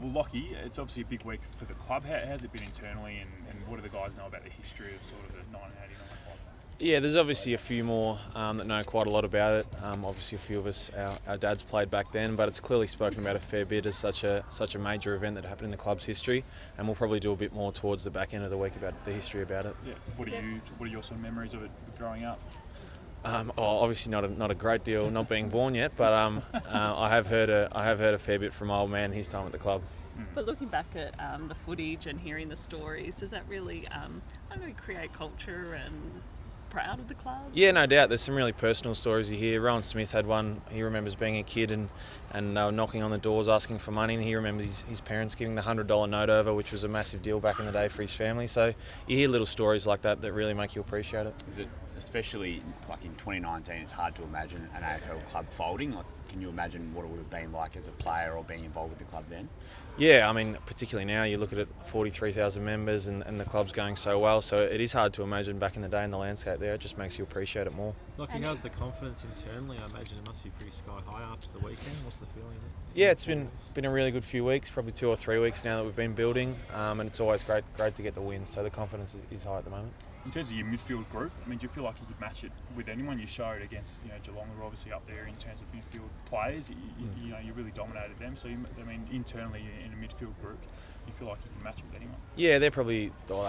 Well, Lachie, it's obviously a big week for the club. How's it been internally, and what do the guys know about the history of sort of the 1989 club? Yeah, there's obviously a few more that know quite a lot about it. Obviously, a few of us, our dads played back then, but it's clearly spoken about a fair bit as such a major event that happened in the club's history, and we'll probably do a bit more towards the back end of the week about the history about it. Yeah. What are your sort of memories of it growing up? Obviously not a great deal, not being born yet, but I have heard a fair bit from old man his time at the club. But looking back at the footage and hearing the stories, does that really create culture and proud of the club? Yeah, no doubt. There's some really personal stories you hear. Rowan Smith had one. He remembers being a kid and they were knocking on the doors asking for money, and he remembers his parents giving the $100 note over, which was a massive deal back in the day for his family. So you hear little stories like that really make you appreciate it. Is it, especially like in 2019, it's hard to imagine an AFL club folding? Like, can you imagine what it would have been like as a player or being involved with the club then? Yeah, I mean, particularly now, you look at it, 43,000 members and the club's going so well, so it is hard to imagine back in the day in the landscape there. It just makes you appreciate it more. Lachie, how's the confidence internally? I imagine it must be pretty sky high after the weekend. What's the feeling there? Yeah, it's been a really good few weeks, probably 2 or 3 weeks now that we've been building, and it's always great to get the win, so the confidence is high at the moment. In terms of your midfield group, I mean, do you feel like you could match it with anyone? You showed against Geelong, who are obviously up there in terms of midfield players. You really dominated them. So internally in a midfield group, you feel like you can match it with anyone? Yeah, they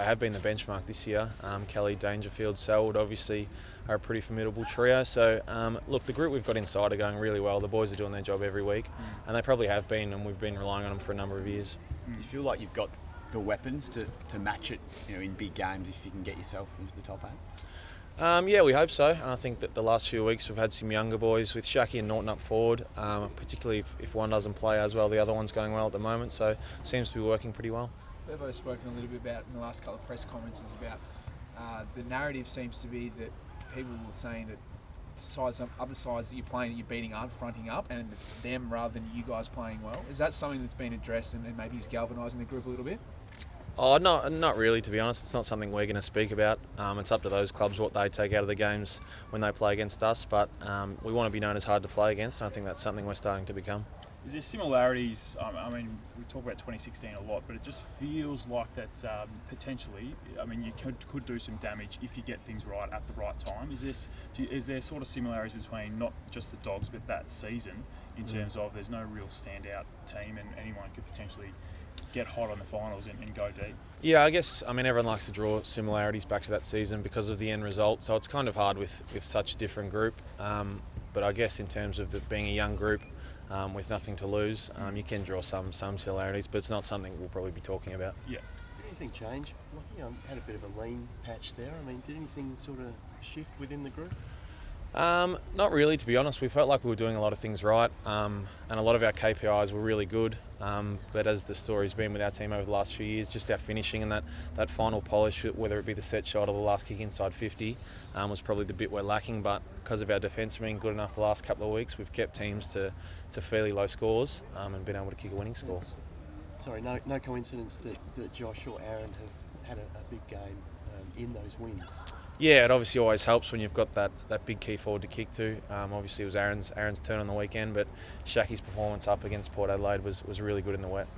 have been the benchmark this year. Kelly, Dangerfield, Selwood obviously are a pretty formidable trio. So look, the group we've got inside are going really well. The boys are doing their job every week, and they probably have been, and we've been relying on them for a number of years. Do you feel like you've got the weapons to match it, in big games if you can get yourself into the top 8? Yeah, we hope so. And I think that the last few weeks we've had some younger boys with Shaki and Norton up forward, particularly if one doesn't play as well, the other one's going well at the moment, so it seems to be working pretty well. Bevo's spoken a little bit about in the last couple of press conferences about the narrative seems to be that people were saying that other sides that you're playing, that you're beating aren't fronting up, and it's them rather than you guys playing well. Is that something that's been addressed and maybe is galvanising the group a little bit? Oh, not really, to be honest. It's not something we're going to speak about. It's up to those clubs what they take out of the games when they play against us, but we want to be known as hard to play against, and I think that's something we're starting to become. Is there similarities? I mean, we talk about 2016 a lot, but it just feels like that potentially, you could do some damage if you get things right at the right time. Is there sort of similarities between not just the Dogs, but that season in terms of there's no real standout team and anyone could potentially get hot on the finals and go deep? Yeah, I guess, everyone likes to draw similarities back to that season because of the end result, so it's kind of hard with such a different group. But I guess in terms of being a young group with nothing to lose, you can draw some similarities, but it's not something we'll probably be talking about. Yeah. Did anything change? Lachie had a bit of a lean patch there. Did anything sort of shift within the group? Not really, to be honest. We felt like we were doing a lot of things right, and a lot of our KPIs were really good. But as the story's been with our team over the last few years, just our finishing and that final polish, whether it be the set shot or the last kick inside 50, was probably the bit we're lacking. But because of our defence being good enough the last couple of weeks, we've kept teams to fairly low scores and been able to kick a winning score. Sorry, no coincidence that Josh or Aaron have had a big game in those wins. Yeah, it obviously always helps when you've got that big key forward to kick to. Obviously it was Aaron's turn on the weekend, but Shaki's performance up against Port Adelaide was really good in the wet.